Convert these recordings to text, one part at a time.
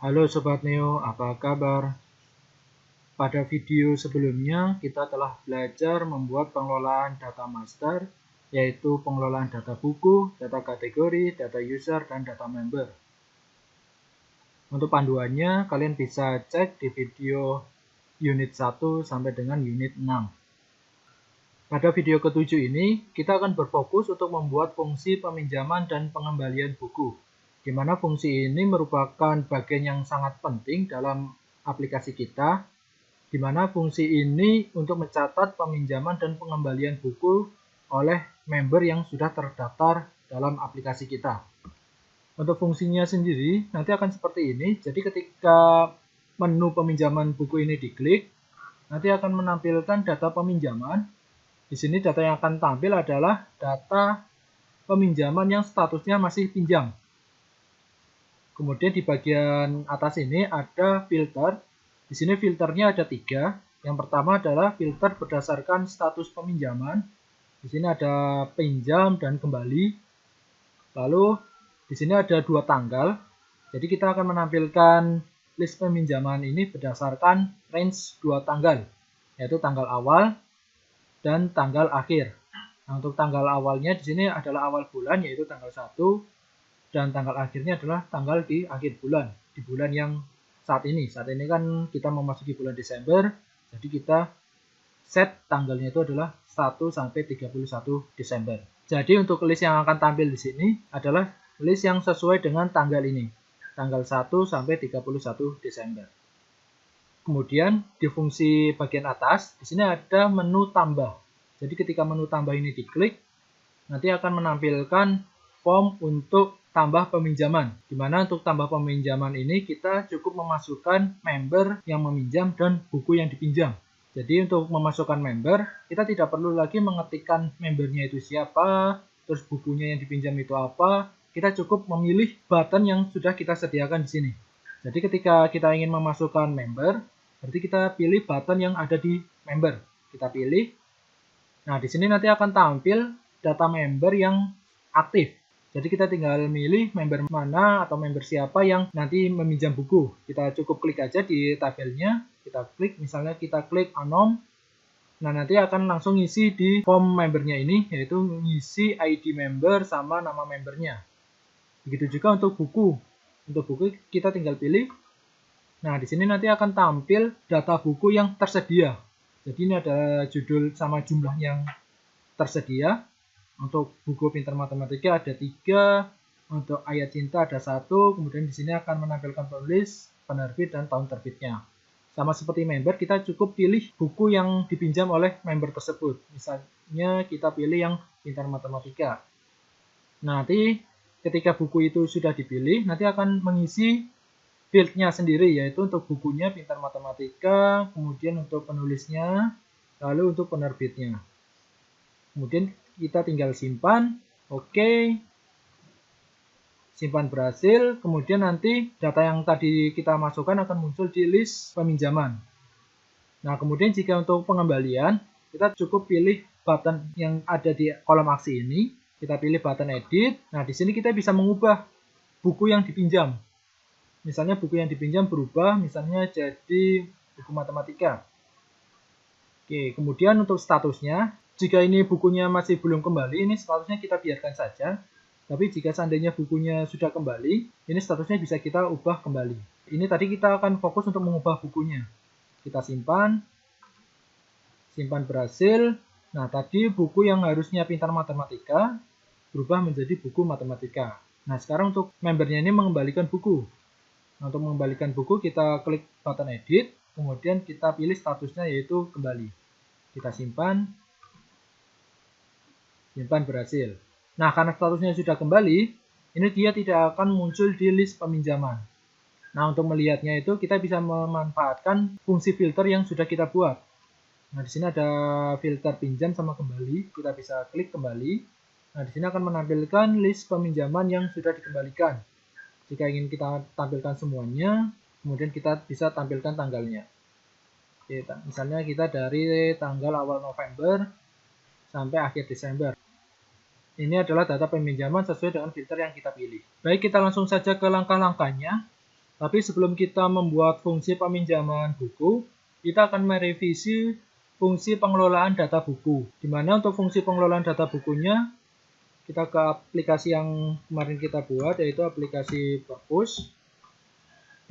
Halo Sobat Neo, apa kabar? Pada video sebelumnya kita telah belajar membuat pengelolaan data master, yaitu pengelolaan data buku, data kategori, data user, dan data member. Untuk panduannya, kalian bisa cek di video unit 1 sampai dengan unit 6. Pada video ke-7 ini, kita akan berfokus untuk membuat fungsi peminjaman dan pengembalian buku, di mana fungsi ini merupakan bagian yang sangat penting dalam aplikasi kita, di mana fungsi ini untuk mencatat peminjaman dan pengembalian buku oleh member yang sudah terdaftar dalam aplikasi kita. Untuk fungsinya sendiri nanti akan seperti ini. Jadi ketika menu peminjaman buku ini diklik, nanti akan menampilkan data peminjaman. Di sini data yang akan tampil adalah data peminjaman yang statusnya masih pinjam. Kemudian di bagian atas ini ada filter. Di sini filternya ada 3. Yang pertama adalah filter berdasarkan status peminjaman. Di sini ada pinjam dan kembali. Lalu di sini ada 2 tanggal. Jadi kita akan menampilkan list peminjaman ini berdasarkan range 2 tanggal, yaitu tanggal awal dan tanggal akhir. Nah, untuk tanggal awalnya di sini adalah awal bulan, yaitu tanggal 1. Dan tanggal akhirnya adalah tanggal di akhir bulan, di bulan yang saat ini. Saat ini kan kita memasuki bulan Desember, jadi kita set tanggalnya itu adalah 1 sampai 31 Desember. Jadi untuk list yang akan tampil di sini adalah list yang sesuai dengan tanggal ini, tanggal 1 sampai 31 Desember. Kemudian di fungsi bagian atas, di sini ada menu tambah. Jadi ketika menu tambah ini diklik, nanti akan menampilkan form untuk tambah peminjaman. Di mana untuk tambah peminjaman ini kita cukup memasukkan member yang meminjam dan buku yang dipinjam. Jadi untuk memasukkan member, kita tidak perlu lagi mengetikkan membernya itu siapa, terus bukunya yang dipinjam itu apa. Kita cukup memilih button yang sudah kita sediakan di sini. Jadi ketika kita ingin memasukkan member, berarti kita pilih button yang ada di member. Kita pilih. Nah, di sini nanti akan tampil data member yang aktif. Jadi kita tinggal milih member mana atau member siapa yang nanti meminjam buku. Kita cukup klik aja di tabelnya. Kita klik, misalnya kita klik Anom. Nah, nanti akan langsung ngisi di form membernya ini, yaitu ngisi ID member sama nama membernya. Begitu juga untuk buku. Untuk buku kita tinggal pilih. Nah, di sini nanti akan tampil data buku yang tersedia. Jadi ini ada judul sama jumlah yang tersedia. Untuk buku pintar matematika ada 3, untuk ayat cinta ada 1, kemudian di sini akan menampilkan penulis, penerbit, dan tahun terbitnya. Sama seperti member, kita cukup pilih buku yang dipinjam oleh member tersebut. Misalnya kita pilih yang pintar matematika. Nanti ketika buku itu sudah dipilih, nanti akan mengisi fieldnya sendiri, yaitu untuk bukunya pintar matematika, kemudian untuk penulisnya, lalu untuk penerbitnya. Kemudian kita tinggal simpan, oke, simpan berhasil, kemudian nanti data yang tadi kita masukkan akan muncul di list peminjaman. Nah, kemudian jika untuk pengembalian, kita cukup pilih button yang ada di kolom aksi ini, kita pilih button edit. Nah, di sini kita bisa mengubah buku yang dipinjam. Misalnya buku yang dipinjam berubah, misalnya jadi buku matematika. Oke, kemudian untuk statusnya, jika ini bukunya masih belum kembali, ini statusnya kita biarkan saja. Tapi jika seandainya bukunya sudah kembali, ini statusnya bisa kita ubah kembali. Ini tadi kita akan fokus untuk mengubah bukunya. Kita simpan. Simpan berhasil. Nah, tadi buku yang harusnya pintar matematika berubah menjadi buku matematika. Nah, sekarang untuk membernya ini mengembalikan buku. Nah, untuk mengembalikan buku, kita klik button edit. Kemudian kita pilih statusnya yaitu kembali. Kita simpan. Simpan berhasil. Nah, karena statusnya sudah kembali, ini dia tidak akan muncul di list peminjaman. Nah, untuk melihatnya itu kita bisa memanfaatkan fungsi filter yang sudah kita buat. Nah, di sini ada filter pinjam sama kembali. Kita bisa klik kembali. Nah, di sini akan menampilkan list peminjaman yang sudah dikembalikan. Jika ingin kita tampilkan semuanya, kemudian kita bisa tampilkan tanggalnya. Oke, misalnya kita dari tanggal awal November sampai akhir Desember. Ini adalah data peminjaman sesuai dengan filter yang kita pilih. Baik, kita langsung saja ke langkah-langkahnya. Tapi sebelum kita membuat fungsi peminjaman buku, kita akan merevisi fungsi pengelolaan data buku. Di mana untuk fungsi pengelolaan data bukunya, kita ke aplikasi yang kemarin kita buat, yaitu aplikasi Perpus.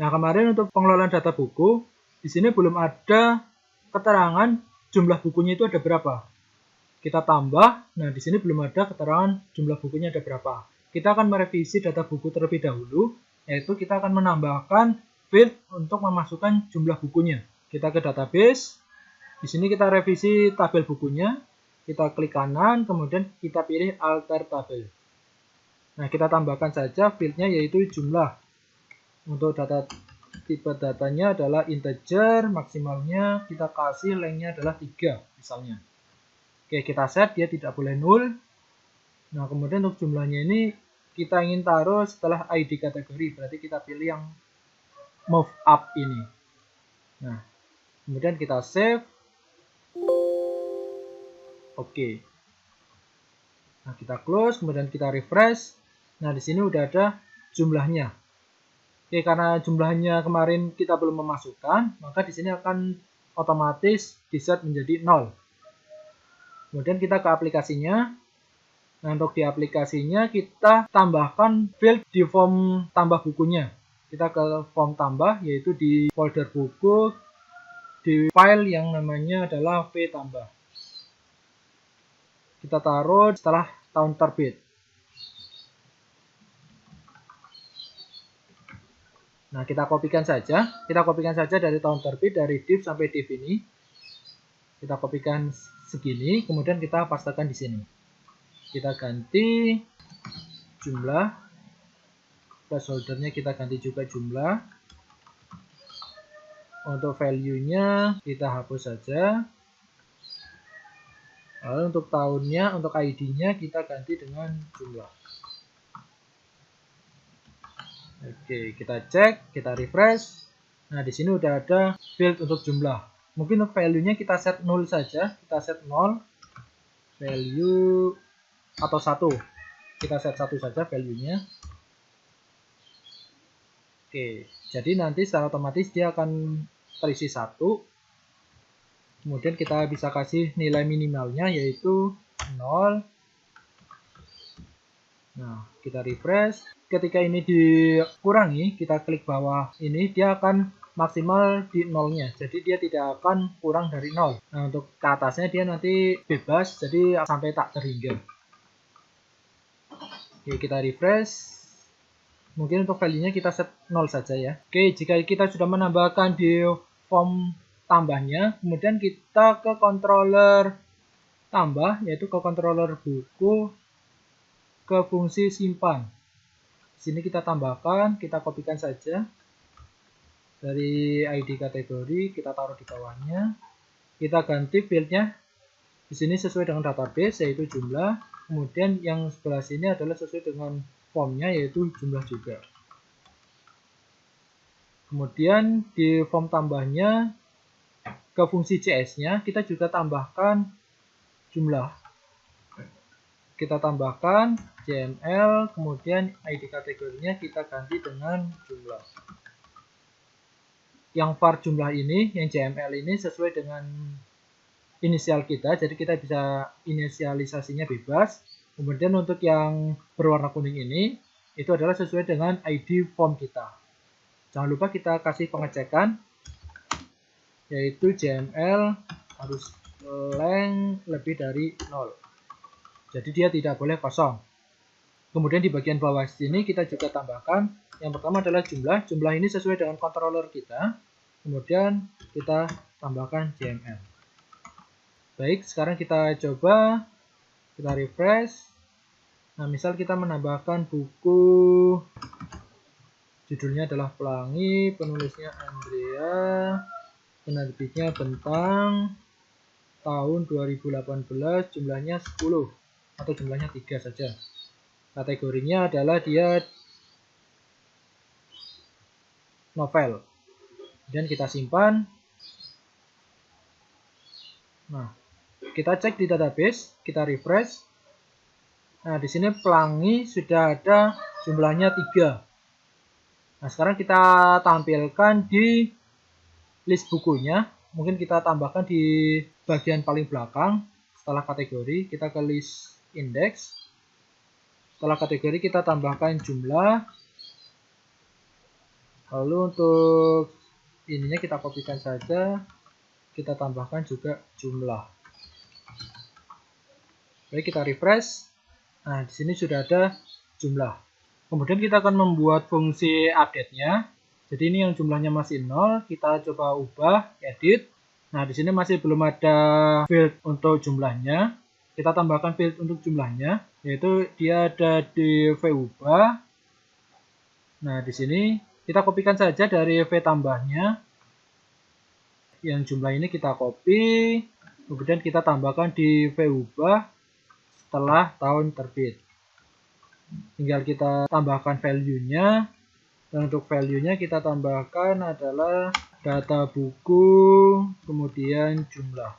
Nah, kemarin untuk pengelolaan data buku, di sini belum ada keterangan jumlah bukunya itu ada berapa. Kita tambah, nah di sini belum ada keterangan jumlah bukunya ada berapa. Kita akan merevisi data buku terlebih dahulu, yaitu kita akan menambahkan field untuk memasukkan jumlah bukunya. Kita ke database, di sini kita revisi tabel bukunya, kita klik kanan, kemudian kita pilih alter tabel. Nah, kita tambahkan saja fieldnya yaitu jumlah. Untuk data tipe datanya adalah integer, maksimalnya kita kasih lengthnya adalah 3 misalnya. Oke, kita set, dia tidak boleh null. Nah, kemudian untuk jumlahnya ini kita ingin taruh setelah ID kategori, berarti kita pilih yang move up ini. Nah, kemudian kita save. Oke. Nah, kita close, kemudian kita refresh. Nah, di sini udah ada jumlahnya. Oke, karena jumlahnya kemarin kita belum memasukkan, maka di sini akan otomatis di-set menjadi 0. Kemudian kita ke aplikasinya. Nah, untuk di aplikasinya kita tambahkan field di form tambah bukunya. Kita ke form tambah, yaitu di folder buku, di file yang namanya adalah V tambah. Kita taruh setelah tahun terbit. Nah, kita kopikan saja. Kita kopikan saja dari tahun terbit, dari div sampai div ini. Kita kopikan segini, kemudian kita pastekan di sini. Kita ganti jumlah, placeholder-nya kita ganti juga jumlah. Untuk value-nya kita hapus saja. Lalu untuk tahunnya, untuk ID-nya kita ganti dengan jumlah. Oke, kita cek, kita refresh. Nah, di sini udah ada field untuk jumlah. Mungkin untuk value-nya kita set 0 saja. Kita set 0. Value atau 1. Kita set 1 saja value-nya. Oke, jadi nanti secara otomatis dia akan terisi 1. Kemudian kita bisa kasih nilai minimalnya yaitu 0. Nah, kita refresh. Ketika ini dikurangi, kita klik bawah ini, dia akan maksimal di 0-nya. Jadi dia tidak akan kurang dari 0. Nah, untuk ke atasnya dia nanti bebas, jadi sampai tak terhingga. Oke, kita refresh. Mungkin untuk value-nya kita set 0 saja ya. Oke, jika kita sudah menambahkan di form tambahnya, kemudian kita ke controller tambah, yaitu ke controller buku, ke fungsi simpan. Di sini kita tambahkan, kita kopikan saja dari ID kategori, kita taruh di bawahnya. Kita ganti field-nya. Di sini sesuai dengan database, yaitu jumlah. Kemudian yang sebelah sini adalah sesuai dengan formnya, yaitu jumlah juga. Kemudian di form tambahnya, ke fungsi CS-nya, kita juga tambahkan jumlah. Kita tambahkan JML, kemudian ID kategorinya kita ganti dengan jumlah. Yang var jumlah ini, yang JML ini sesuai dengan inisial kita, jadi kita bisa inisialisasinya bebas. Kemudian untuk yang berwarna kuning ini, itu adalah sesuai dengan ID form kita. Jangan lupa kita kasih pengecekan, yaitu JML harus length lebih dari 0. Jadi dia tidak boleh kosong. Kemudian di bagian bawah sini kita juga tambahkan, yang pertama adalah jumlah. Jumlah ini sesuai dengan controller kita. Kemudian kita tambahkan JML. Baik, sekarang kita coba, kita refresh. Nah, misal kita menambahkan buku, judulnya adalah Pelangi, penulisnya Andrea, penerbitnya Bentang, tahun 2018, jumlahnya 10 atau jumlahnya 3 saja. Kategorinya adalah dia novel. Dan kita simpan. Nah, kita cek di database, kita refresh. Nah, di sini Pelangi sudah ada jumlahnya 3. Nah, sekarang kita tampilkan di list bukunya. Mungkin kita tambahkan di bagian paling belakang. Setelah kategori, kita ke list index. Setelah kategori, kita tambahkan jumlah. Lalu untuk ininya kita kopikan saja. Kita tambahkan juga jumlah. Baik, kita refresh. Nah, di sini sudah ada jumlah. Kemudian kita akan membuat fungsi update-nya. Jadi ini yang jumlahnya masih 0, kita coba ubah, edit. Nah, di sini masih belum ada field untuk jumlahnya. Kita tambahkan field untuk jumlahnya, yaitu dia ada di VUbah. Nah, di sini kita kopikan saja dari V tambahnya. Yang jumlah ini kita copy, kemudian kita tambahkan di VUbah setelah tahun terbit. Tinggal kita tambahkan value-nya. Dan untuk value-nya kita tambahkan adalah data buku, kemudian jumlah.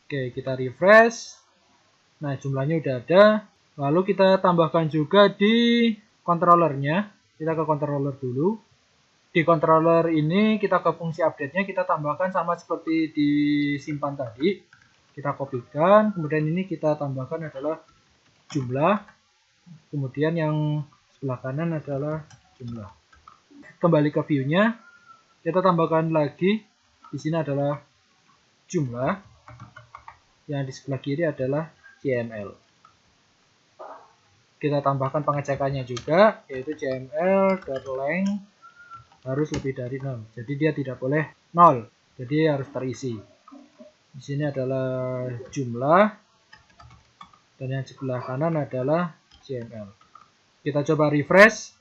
Oke, kita refresh. Nah, jumlahnya udah ada. Lalu kita tambahkan juga di controllernya. Kita ke controller dulu. Di controller ini kita ke fungsi update-nya kita tambahkan sama seperti disimpan tadi. Kita kopikan, kemudian ini kita tambahkan adalah jumlah. Kemudian yang sebelah kanan adalah jumlah. Kembali ke view-nya, kita tambahkan lagi. Di sini adalah jumlah. Yang di sebelah kiri adalah CML. Kita tambahkan pengecekannya juga, yaitu CML.length harus lebih dari 0. Jadi dia tidak boleh 0. Jadi harus terisi. Di sini adalah jumlah. Dan yang sebelah kanan adalah CML. Kita coba refresh.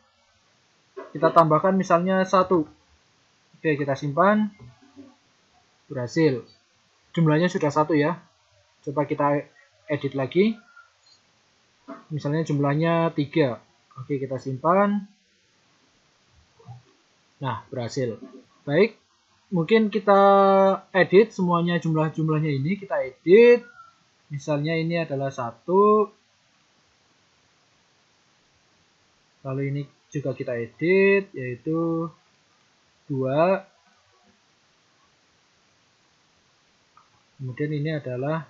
Kita tambahkan misalnya 1. Oke, kita simpan. Berhasil. Jumlahnya sudah 1 ya. Coba kita edit lagi. Misalnya jumlahnya 3. Oke, kita simpan. Nah, berhasil. Baik. Mungkin kita edit semuanya jumlah-jumlahnya ini. Kita edit. Misalnya ini adalah 1. Lalu ini juga kita edit, yaitu 2. Kemudian ini adalah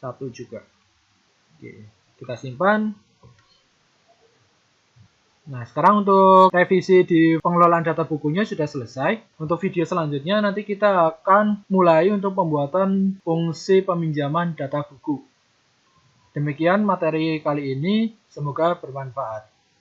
1 juga. Oke, kita simpan. Nah, sekarang untuk revisi di pengelolaan data bukunya sudah selesai. Untuk video selanjutnya nanti kita akan mulai untuk pembuatan fungsi peminjaman data buku. Demikian materi kali ini, semoga bermanfaat.